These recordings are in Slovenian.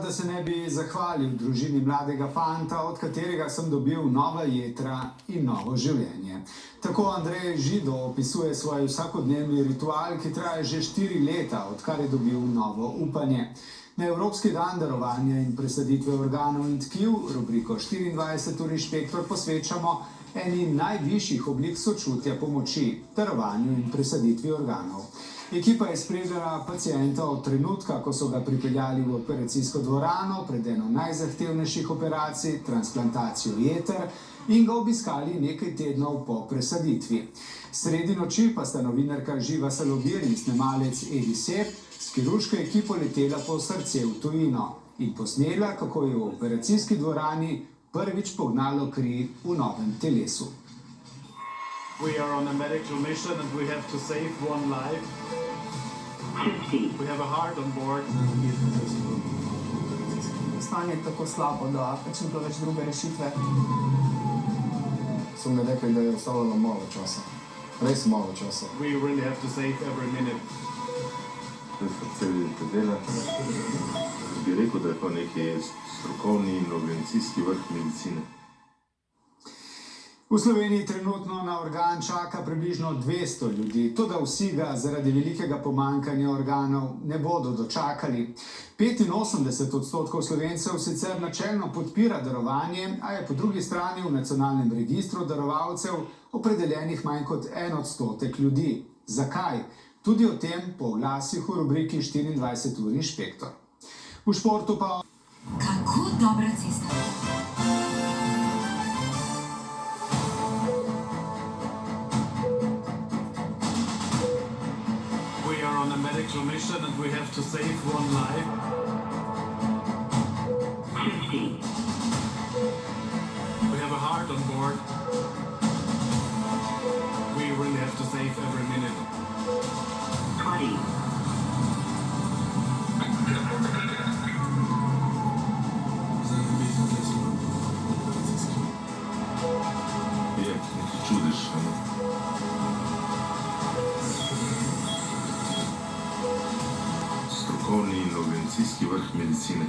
da se ne bi zahvalil družini mladega fanta, od katerega sem dobil nova jetra in novo življenje. Tako Andrej Žido opisuje svoj vsakodnevni ritual, ki traja že 4 leta, odkar je dobil novo upanje. Na Evropski dan darovanja in presaditve organov in tkiv, rubriko 24 ur inšpektor, posvečamo eni najvišjih oblik sočutja pomoči, darovanju in presaditvi organov. Ekipa je spremljala pacienta od trenutka, ko so ga pripeljali v operacijsko dvorano pred eno najzahtevnejših operacij, transplantacijo jeter, in ga obiskali nekaj tednov po presaditvi. Sredi noči pa sta novinarka Živa Salobir in snemalec Edi Sepp s kirurško ekipo letela po srce v tujino in posnela, kako je v operacijski dvorani prvič pognalo kri v novem telesu. We are on a medical mission and we have to save one life. 50. We have a heart on board. Stanje je tako slabo, da pač ni bilo več druge rešitve. So mi rekli, da je ostalo malo časa. Res malo časa. We really have to save every minute. To srce vidite dela. Bi rekel, da je to neki strokovni in organizacijski vrh medicine. V Sloveniji trenutno na organ čaka približno 200 ljudi, toda vsi ga zaradi velikega pomanjkanja organov ne bodo dočakali. 85% Slovencev sicer načelno podpira darovanje, a je po drugi strani v nacionalnem registru darovalcev opredeljenih manj kot 1% ljudi. Zakaj? Tudi o tem po oglasih v rubriki 24 ur inšpektor. V športu pa... Kako dobra cesta! We are on a medical mission and we have to save one life. 50. We have a heart on board. We really have to save every minute. 20. Je, nekaj čudiš, ne? Strokovni in organizacijski vrh medicine.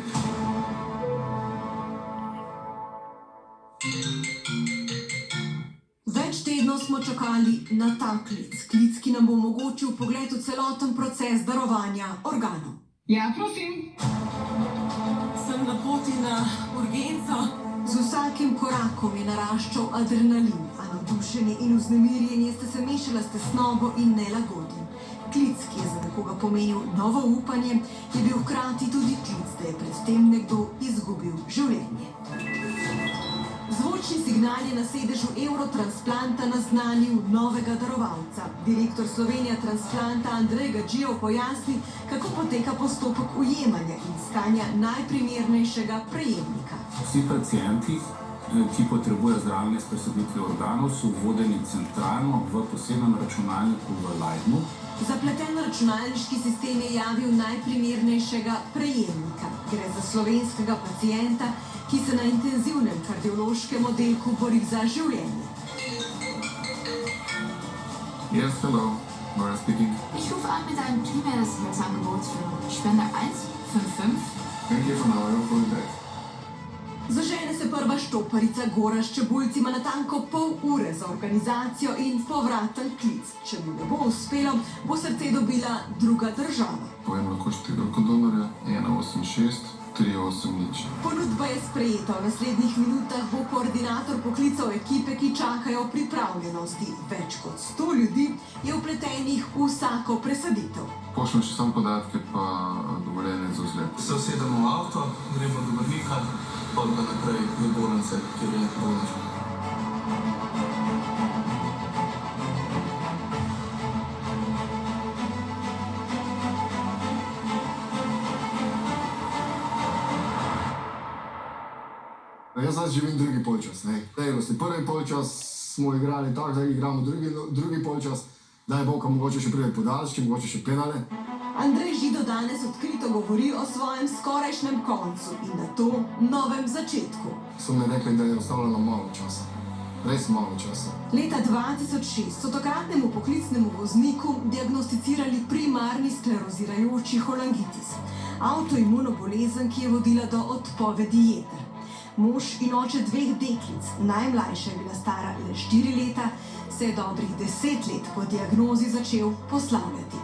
Več tednov smo čakali na ta klic, ki nam bo omogočil pogled v celoten proces darovanja organov. Ja, prosim. Sem na poti na urgenco. Z vsakim korakom je naraščal adrenalin, a navdušenje in vznemirjenje sta se mešala s tesnobo in nelagodjem. Klic, ki je za nekoga pomenil novo upanje, je bil hkrati tudi klic, da je pred tem nekdo izgubil življenje. Zvočni signal je na sedežu Eurotransplanta naznanil novega darovalca. Direktor Slovenija Transplanta Andrej Gadžijev pojasni, kako poteka postopek ujemanja in iskanja najprimernejšega prejemnika. Vsi pacienti, ki potrebujejo zdravljenje s presaditvijo organov, so vodeni centralno v posebnem računalniku v Leidnu. Zapleten računalniški sistem je javil najprimernejšega prejemnika. Gre za slovenskega pacienta, ki se na intenzivnem kardiološkem oddelku bori za življenje. Yes, hello. Nora speaking. Ich rufe an mit einem primäres Herzangebot für Spender 155. Thank you for now. I'll call you back. Zažene se prva štoparica Gora s čebulci ima natanko pol ure za organizacijo in povraten klic. Če mu ne bo uspelo, bo srce dobila druga država. Povem lahko številko donorja 186 380. Ponudba je sprejeta. V naslednjih minutah bo koordinator poklical ekipe, ki čakajo pripravljenosti. Več kot 100 ljudi je vpletenih v vsako presaditev. Pošljem še sam podatke, pa dovoljenje za vzlet. Se usedemo v avto, gremo do Brnika, pa naprej do bolnice, kjer je bolnička. Jaz zdaj živim drugi polčas. Prvi polčas smo igrali tako, da igramo drugi polčas, da je Boka mogoče še pride podaljški, mogoče še penale. Andrej Žido danes odkrito govori o svojem skorajšnjem koncu in na to novem začetku. So mi rekli, da je ostalo malo časa. Res malo časa. Leta 2006 so takratnemu poklicnemu vozniku diagnosticirali primarni sklerozirajoči cholangitis. avtoimuno bolezen, ki je vodila do odpovedi jeter. Mož in oče 2 deklic, najmlajša je bila stara le 4 leta, se je dobrih 10 let po diagnozi začel poslavljati.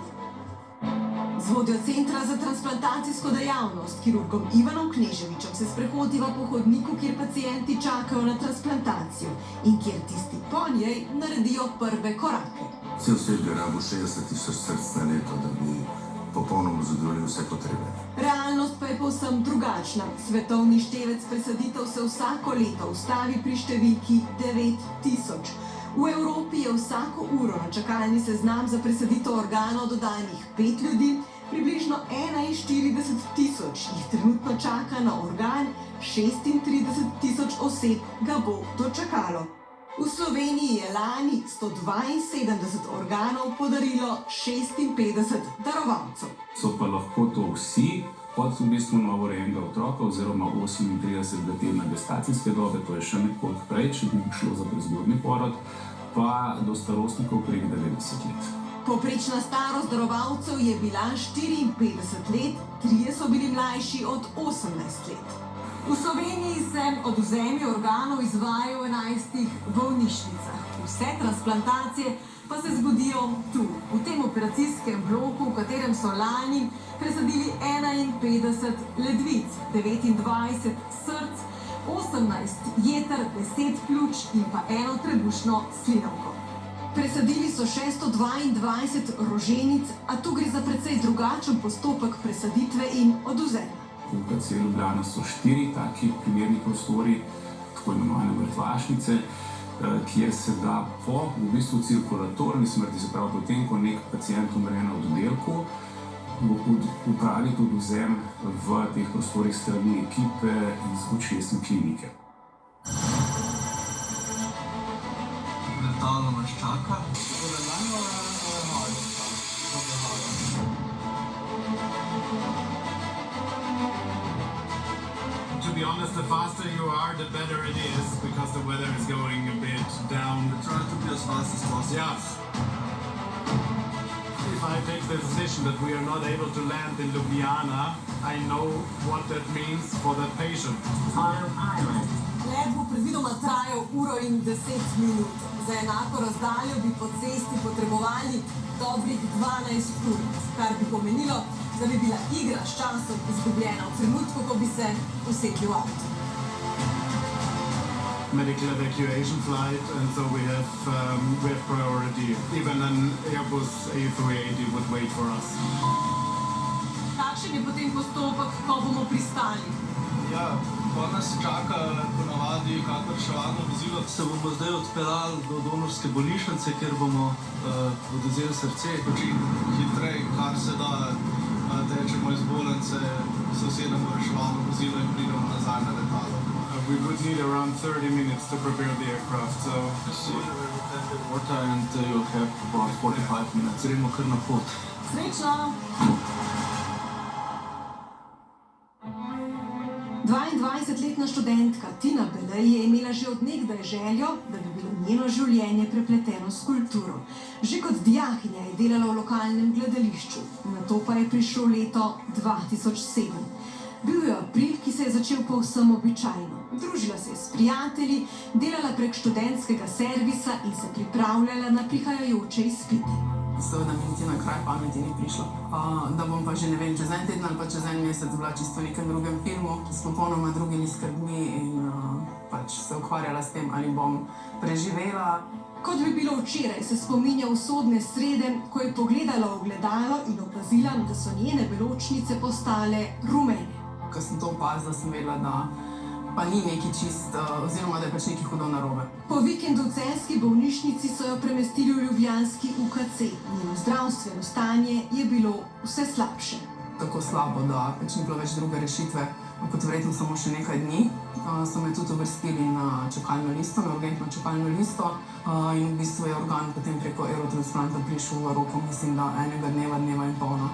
Z vodjo Centra za transplantacijsko dejavnost, kirurgom Ivanom Kneževičem, se sprehodiva po hodniku, kjer pacienti čakajo na transplantacijo in kjer tisti po njej naredijo prve korake. Cel svet bi rabil 60 tisoč src na leto, da bi popolnoma zadovoljil vse potrebe. Realnost pa je povsem drugačna. Svetovni števec presaditev se vsako leto ustavi pri številki 9000. V Evropi je vsako uro na čakalni seznam za presaditev organov dodanih 5 ljudi, približno 41 tisoč jih trenutno čaka na organ, 36 tisoč oseb ga bo dočakalo. V Sloveniji je lani 172 organov podarilo 56 darovalcev. So pa lahko to vsi od v bistvu novorojenega otroka oziroma 38 tedna gestacijske dobe, to je še nekoliko prej, če bi šlo za prezgodnji porod, pa do starostnikov prek 90 let. Povprečna starost darovalcev je bila 54 let, 3 so bili mlajši od 18 let. V Sloveniji se odvzemi organov izvajajo v 11 bolnišnicah. Vse transplantacije pa se zgodijo tu, v tem operacijskem bloku, v katerem so lani presadili 51 ledvic, 29 src, 18 jeter, 10 pljuč in pa 1 trebušno slinavko. Presadili so 622 roženic, a tu gre za precej drugačen postopek presaditve in odvzema. V UKC Ljubljana so 4 taki primerni prostori, tako imenovane mrtvašnice, kjer se da po v bistvu cirkulatorni smrti, se pravi potem, ko nek pacient umre na oddelku, upraviti odvzem v teh prostorih strani ekipe iz očesne klinike. Letalo nas čaka. To be honest, the faster you are, the better it is, because the weather is going a bit down. Try to be as fast as possible. Yeah. If I take the decision that we are not able to land in Ljubljana, I know what that means for that patient. Let bo predvidoma trajal 1 in 10 minut. Za enako razdaljo bi po cesti potrebovali dobrih 12 ur, kar bi pomenilo, da bi bila igra s časom izgubljena v trenutku, ko bi se usedli v avto. Medical evacuation flight, and so we have priority. Even an Airbus A380 would wait for us. Kakšen je potem postopek, ko bomo pristali? Ja, pa nas čaka ponavadi kakor reševalno vozilo. Se bomo zdaj odpeljali do donorske bolnišnice, kjer bomo odvzeli srce. Čim hitrej, kar se da, tečemo iz bolnice, se usedemo v reševalno vozilo in pridemo nazaj na letalo. We would need around 30 minutes to prepare the aircraft, so... Water and you'll have about 45 minutes. Gremo kar na pot. Srečno! 22-letna študentka Tina Belej je imela že od nekdaj željo, da bi bilo njeno življenje prepleteno s kulturo. Že kot dijakinja je delala v lokalnem gledališču, nato pa je prišlo leto 2007. Bil je april, ki se je začel povsem običajno. Družila se je s prijatelji, delala prek študentskega servisa in se pripravljala na prihajajoče izpite. Seveda mi niti na kraj pameti ni prišlo. Da bom pa že ne vem, čez en teden ali pa čez en mesec bila čisto v nekem drugem filmu, s popolnoma drugimi skrbmi in pač se ukvarjala s tem, ali bom preživela. Kot bi bilo včeraj, se spominja usodne srede, ko je pogledala v ogledalo in opazila, da so njene beločnice postale rumene. Ko sem to opazila, sem vedela, da pa ni neki čist, oziroma da je pač neki hudo narobe. Po vikendu v celjski bolnišnici so jo premestili v ljubljanski UKC. Njeno zdravstveno stanje je bilo vse slabše. Tako slabo, da pač ni bilo več druge rešitve. Kot verjetno samo še nekaj dni so me tudi uvrstili na čakalno listo, na urgentno čakalno listo. In v bistvu je organ potem preko aerotransplanta prišel v roko, mislim, da enega dneva, dneva in polno.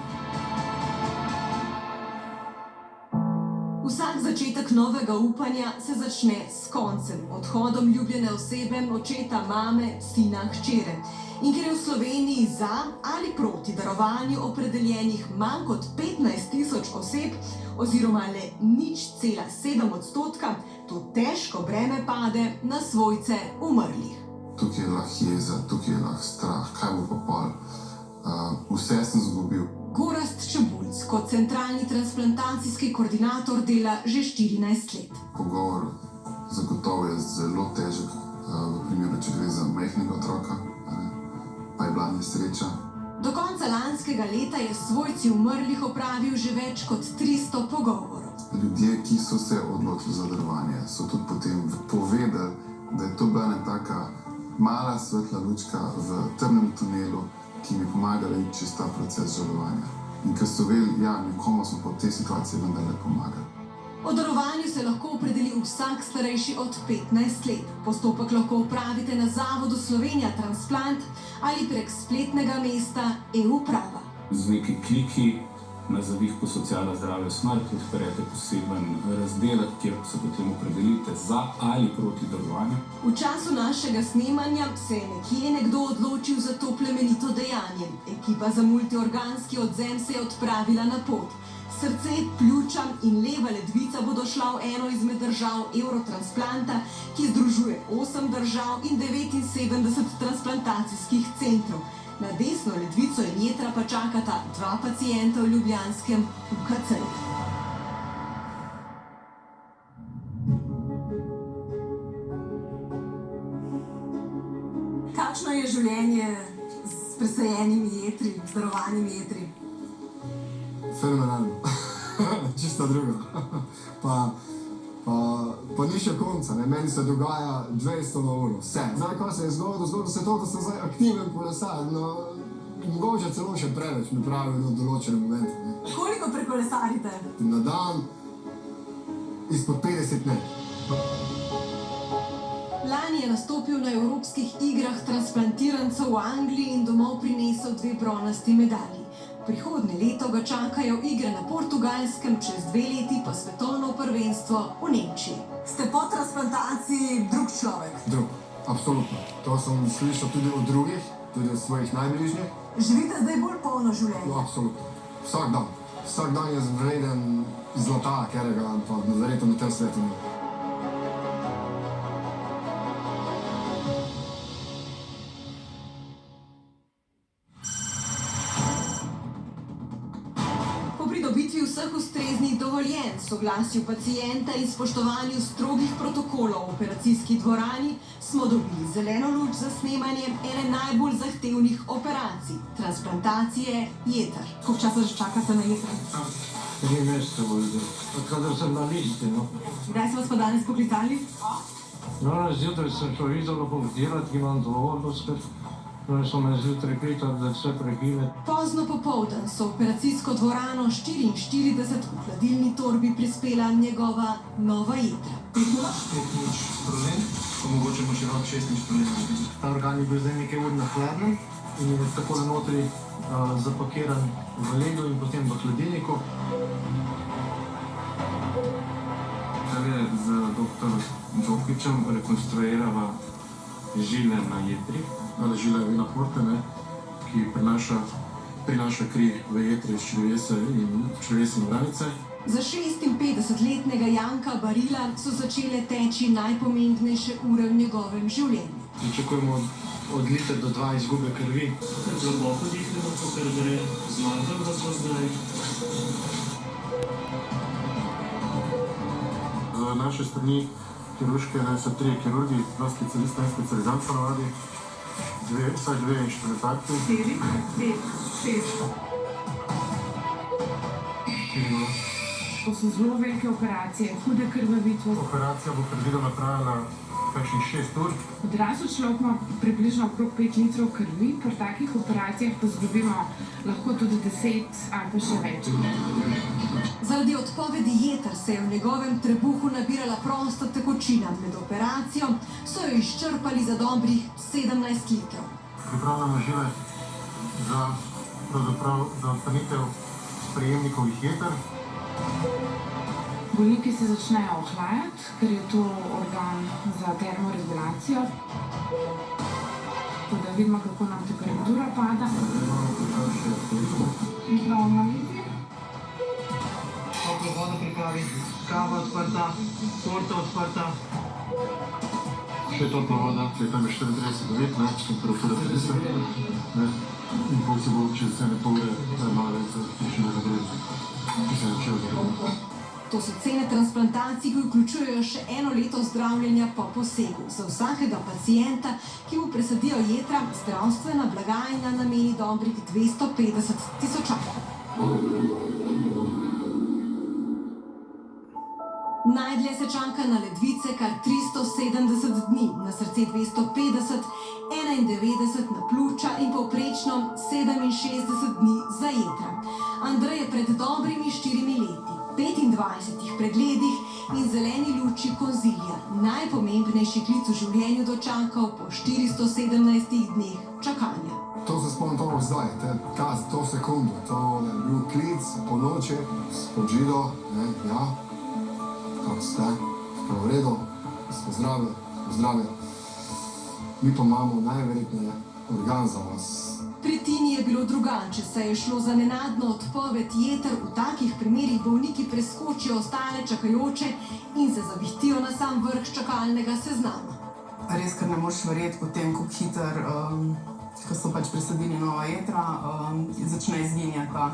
Vsak začetek novega upanja se začne s koncem, odhodom ljubljene osebe, očeta, mame, sina, hčere. In ker je v Sloveniji za ali proti darovanju opredeljenih manj kot 15.000 oseb, oziroma le 0,7%, to težko breme pade na svojce umrlih. Tukaj je lahko jeza, tukaj je lahko strah, kaj bo pa pol. Vse sem izgubil. Gorazd Čebulc kot centralni transplantacijski koordinator dela že 14 let. Pogovor zagotovo je zelo težek, v primeru, če gre za majhnega otroka, pa je bila nesreča. Do konca lanskega leta je s svojci umrlih opravil že več kot 300 pogovorov. Ljudje, ki so se odločili za darovanje, so tudi potem povedali, da je to bila ena taka mala svetla lučka v temnem tunelu, ki mi je pomagala iti čez ta proces žalovanja. In ker so vedeli, ja, nekomu smo pa v tej situaciji vendarle pomagali. O darovanju se lahko opredeli vsak starejši od 15 let. Postopek lahko opravite na Zavodu Slovenija Transplant ali prek spletnega mesta e-uprava. Z neki kliki na zavihku Sociala zdravje smrt odprete poseben razdelek, kjer se potem opredelite za ali proti darovanju. V času našega snemanja se je nekje nekdo odločil za to plemenito dejanje. Ekipa za multiorganski odvzem se je odpravila na pot. Srce, pljuča in leva ledvica bodo šla v eno izmed držav Eurotransplanta, ki združuje 8 držav in 79 transplantacijskih centrov. Na desno ledvico in jetra pa čakata 2 pacienta v ljubljanskem UKC-ju. Kakšno je življenje s presajenimi jetri, z darovanimi jetri? Fenomenalno. Čista druga. Pa ni še konca, ne? Meni se dogaja 200 na uro, vse. Zdaj, ko se je zgodilo se to, da sem zdaj aktiven kolesar, no, mogoče celo še preveč mi pravijo na določenem momentu, ne? Koliko prekolesarite? Na dan izpod 50 ne. Lani je nastopil na Evropskih igrah transplantirancev v Angliji in domov prinesel 2 bronasti medalji. Prihodnje leto ga čakajo igre na Portugalskem, čez 2 leti pa svetovno prvenstvo v Nemčiji. Ste po transplantaciji drug človek? Drug, absolutno. To sem slišal tudi od drugih, tudi od svojih najbližnjih. Živite zdaj bolj polno življenje? No, absolutno. Vsak dan. Vsak dan je vreden zlata, katerega pa verjetno na tem svetu ni. Vseh ustreznih dovoljenj, soglasju pacienta in spoštovanju strogih protokolov v operacijski dvorani smo dobili zeleno luč za snemanje ene najbolj zahtevnih operacij – transplantacije jeter. Koliko časa že čakate na jeter? 3 mesece bo zdaj, odkadar sem na listi, no. Kdaj so vas pa danes poklicali? No, zjutraj sem šel izolo poklicirati, imam dovolj skrb. No, so me zjutraj pitali, da vse prekine. Pozno popoldan so v operacijsko dvorano 44 v hladilni torbi prispela njegova nova jetra. 5 nič problem, omogočamo širok 6 nič problem. Ta organ je bil zdaj nekaj ur na hladnem in je takole notri zapakiran v ledu in potem v hladilniku. Zdaj z dr. Džokičem rekonstruirava žile na jetri. Žila je vena porte, ne, ki prinaša kri v jetre iz črevesa in vranice. Za 56-letnega Janka Barila so začele teči najpomembnejše ure v njegovem življenju. Pričakujemo od liter do 2 izgube krvi. Globoko dihnemo, ker gre zmanjkam za to zdaj. Z naše strani kirurške so 3 kirurgi, 2 specialista in specializant ponavadi. Vsaj 2 inštrumentarki. 4, 5, 6. To so zelo velike operacije, hude krvavitve. Operacija bo predvidoma trajala kakšnih 6 ur. Odrasel človek ima približno okrog 5 litrov krvi, pri takih operacijah pa izgubimo lahko tudi 10 ali pa še več. Zaradi odpovedi jeter se je v njegovem trebuhu nabirala prosta tekočina. Med operacijo so jo izčrpali za dobrih 17 litrov. Pripravljamo žile za odstranitev sprejemnikovih jeter. Bolniki se začnejo ohlajati, ker je to organ za termoregulacijo. tako da vidimo, kako nam temperatura pada. Imamo na mizi. Toplo vodo pripravi, kava odprta, torta odprta. Še topla voda, tam je 34,9, temperatura 30, in pol se bo čez ene pol ure malo še ne zadreči, ki se je začel zadreči. To so cene transplantacij, ki vključujejo še 1 leto zdravljenja po posegu. Za vsakega pacienta, ki mu presadijo jetra, zdravstvena blagajna nameni dobrih 250 tisočakov. Najdlje se čaka na ledvice kar 370 dni, na srce 250, 91 na pljuča in povprečno 67 dni za jetra. Andrej je pred dobrimi 4 leti, 25 pregledih in zeleni luči konzilija, najpomembnejši klic v življenju dočakal po 417 dneh čakanja. To se spomnim toliko zdaj, to sekundo, to je bil klic po noči, spod žido, ja. Kako ste? Ste v redu? Ste zdravi? Mi pa imamo najverjetneje organ za vas. Pri Tini je bilo drugače, saj je šlo za nenadno odpoved jeter. V takih primerih bolniki preskočijo ostale čakajoče in se zavihtijo na sam vrh čakalnega seznama. Res, ker ne moreš verjeti potem, kako hiter, ko so pač presadili nova jetra, začne izginjati ta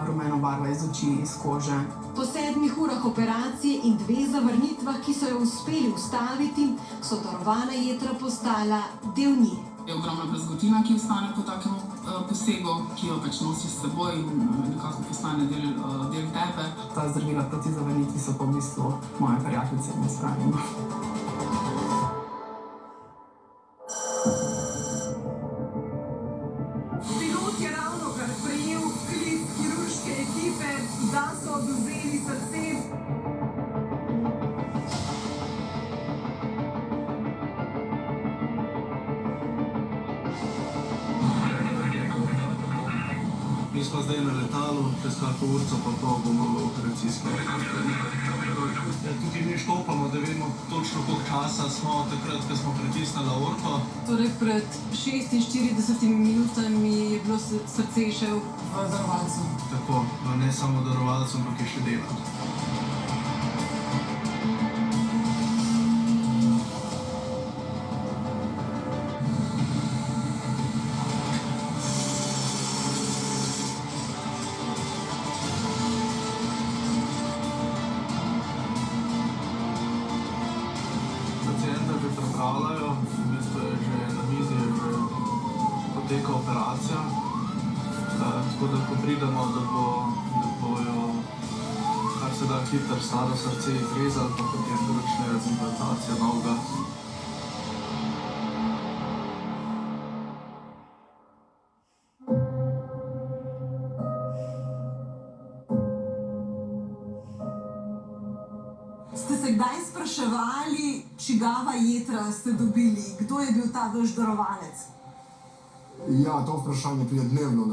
rumena barva iz oči, iz kože. Po 7 urah operacije in 2 zavrnitvah, ki so jo uspeli ustaviti, so darovana jetra postala del nje. Je ogromna brazgotina, ki ostane po takem posegu, ki jo pač nosi s seboj in nekako postane del tebe. Ta zdravila proti zavrnitvi so pa v bistvu moje prijateljice, mi spravimo. Pilot je ravnokar prejel klic kirurške ekipe, da so odvzeli srce. Mi smo zdaj na letalu, čez kako urco pa pol bomo v operacijski. Tukaj mi štopamo, da vidimo točno koliko časa smo takrat, ko smo pritisnili aorto. Torej pred 46 minutami je bilo srce še v darovalcu. Tako, ne samo darovalcu, ampak je še delati. V bistvu je že na mizi poteka operacija, tako da ko pridemo, da bojo kar se da hitro staro srce izrezali, pa potem začne implantacija novega. Ste se kdaj spraševali, čigava jetra ste dobili? Kdo je bil ta vaš darovalec? Ja, to vprašanje pride dnevno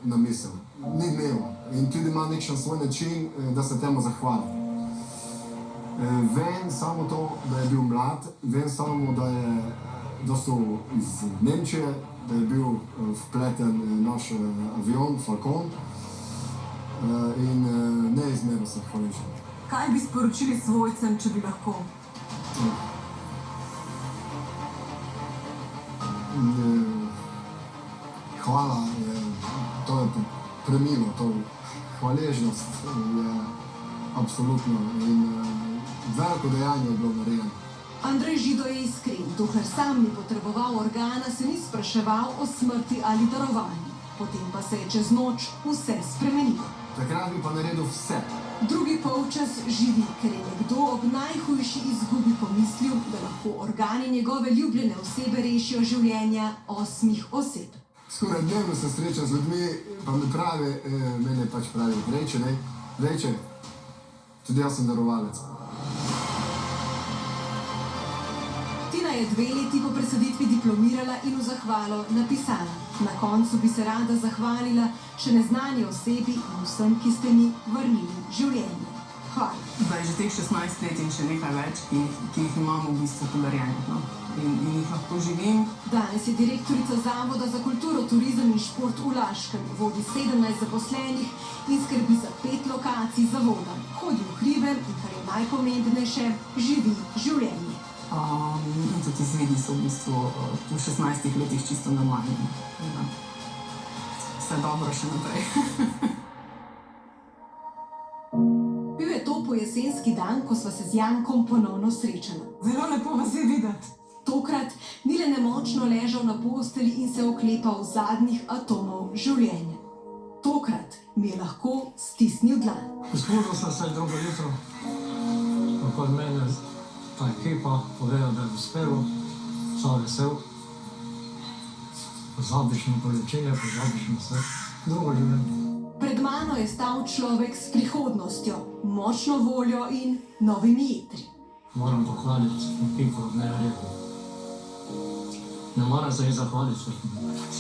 na misel. Ni dnevno. In tudi ima nekšen svoj način, da se temu zahvali. Vem samo to, da je bil mlad, vem samo, da so iz Nemčije, da je bil vpleten naš avion, Falcon, in neizmerno se hvaležim. Kaj bi sporočili svojcem, če bi lahko? Hvala, to je premilo, to hvaležnost je absolutno in veliko dejanje je bilo narejeno. Andrej Žido je iskren, dokler sam ni potreboval organa, se ni spraševal o smrti ali darovanju. Potem pa se je čez noč vse spremenilo. Takrat bi pa naredil vse. Drugi polčas živi, ker je nekdo ob najhujši izgubi pomislil, da lahko organi njegove ljubljene osebe rešijo življenja 8 oseb. Skoraj dnevno se srečam z ljudmi, pa mi pravi, mene pač pravi, Rejče, tudi jaz sem darovalec. Tina je 2 leti po presaditvi diplomirala in v zahvalo napisala: na koncu bi se rada zahvalila še neznani osebi in vsem, ki ste mi vrnili življenje. Hvala. Zdaj že teh 16 let in še nekaj več, ki jih imamo v bistvu podarjenih. in jih lahko živim. Danes je direktorica Zavoda za kulturo, turizem in šport v Laškem. Vodi 17 zaposlenih in skrbi za 5 lokacij zavoda. Hodi v hribe in, kar je najpomembnejše, živi življenje. In tudi izvidi so v bistvu v 16 letih čisto normalni. Vse dobro še naprej. Bil je to pojesenski dan, ko sva se z Jankom ponovno srečala. Zelo lepo vas je videti. Tokrat ni le nemočno ležal na posteli in se oklepal zadnjih atomov življenja. Tokrat mi je lahko stisnil dlan. Zbudil sem se drugo jutro, okoli mene ta ekipa povedala, da je uspelo, so vesel. Pozabiš na bolečine, pozabiš na vse drugo življenje. Pred mano je stal človek s prihodnostjo, močno voljo in novimi jetri. Moram pohvaliti ekipo, ne rekel. Ne moram se jih zahvaliti.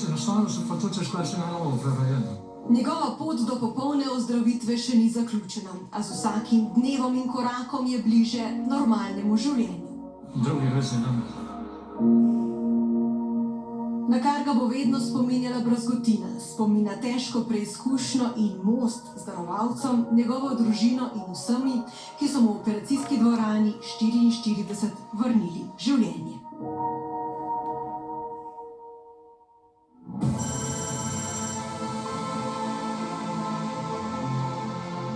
Enostavno sem pa tudi težko še na novo prerojen. Njegova pot do popolne ozdravitve še ni zaključena, a z vsakim dnevom in korakom je bliže normalnemu življenju. Drugi res je nam. Na kar ga bo vedno spominjala brazgotina, spomin na težko preizkušnjo in most z darovalcem, njegovo družino in vsemi, ki so mu v operacijski dvorani 44 vrnili življenje.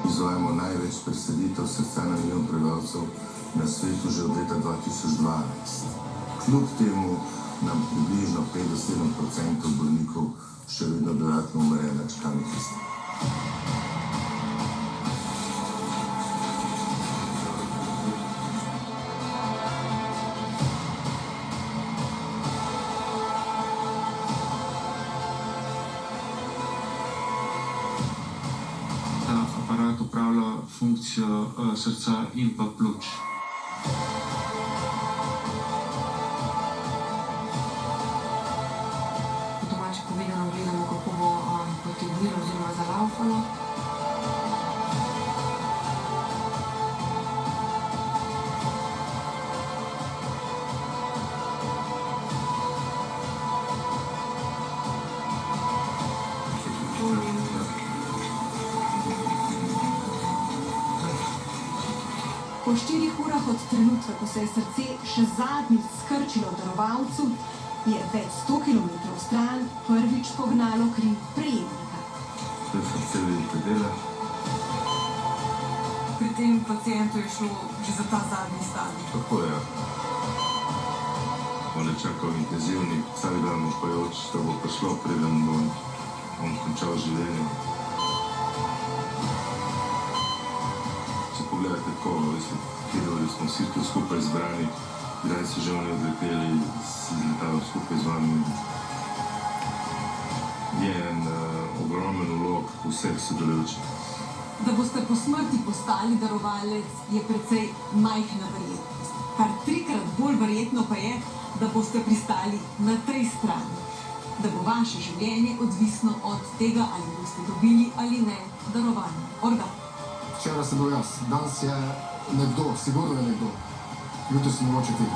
Izvajamo največ presaditev srca na milijon prebivalcev na svetu že od leta 2012. Kljub temu nam približno 5-7% bolnikov še vedno dodatno umre na čakalnih listah. Ta aparat upravlja funkcijo srca in pa pljuč. Gledamo, kako bo potegnilo oziroma zalaufalo. Po 4 urah od trenutka, ko se je srce še zadnjič skrčilo darovalcu, je več 100 kilometrov stran prvič pognalo kri prejemnika. To je srce, vidite, dela. Pri tem pacientu je šlo že za ta zadnji stadij. Tako je. On je čakal intenzivni, vsak dan upajoč, da bo prišlo, preden bo on končal življenje. Če pogledate tako, kjer smo vsi tu skupaj zbrani, kdaj so že oni odleteli, si letali skupaj z vami. Je en ogromen vlog vseh sodelujočih. Da boste po smrti postali darovalec, je precej majhna verjetnost. Kar 3-krat bolj verjetno pa je, da boste pristali na tej strani. Da bo vaše življenje odvisno od tega, ali boste dobili ali ne darovalni organ. Včeraj sem bil jaz, danes je nekdo, sigurno je nekdo. Jutri sem mogoče ti.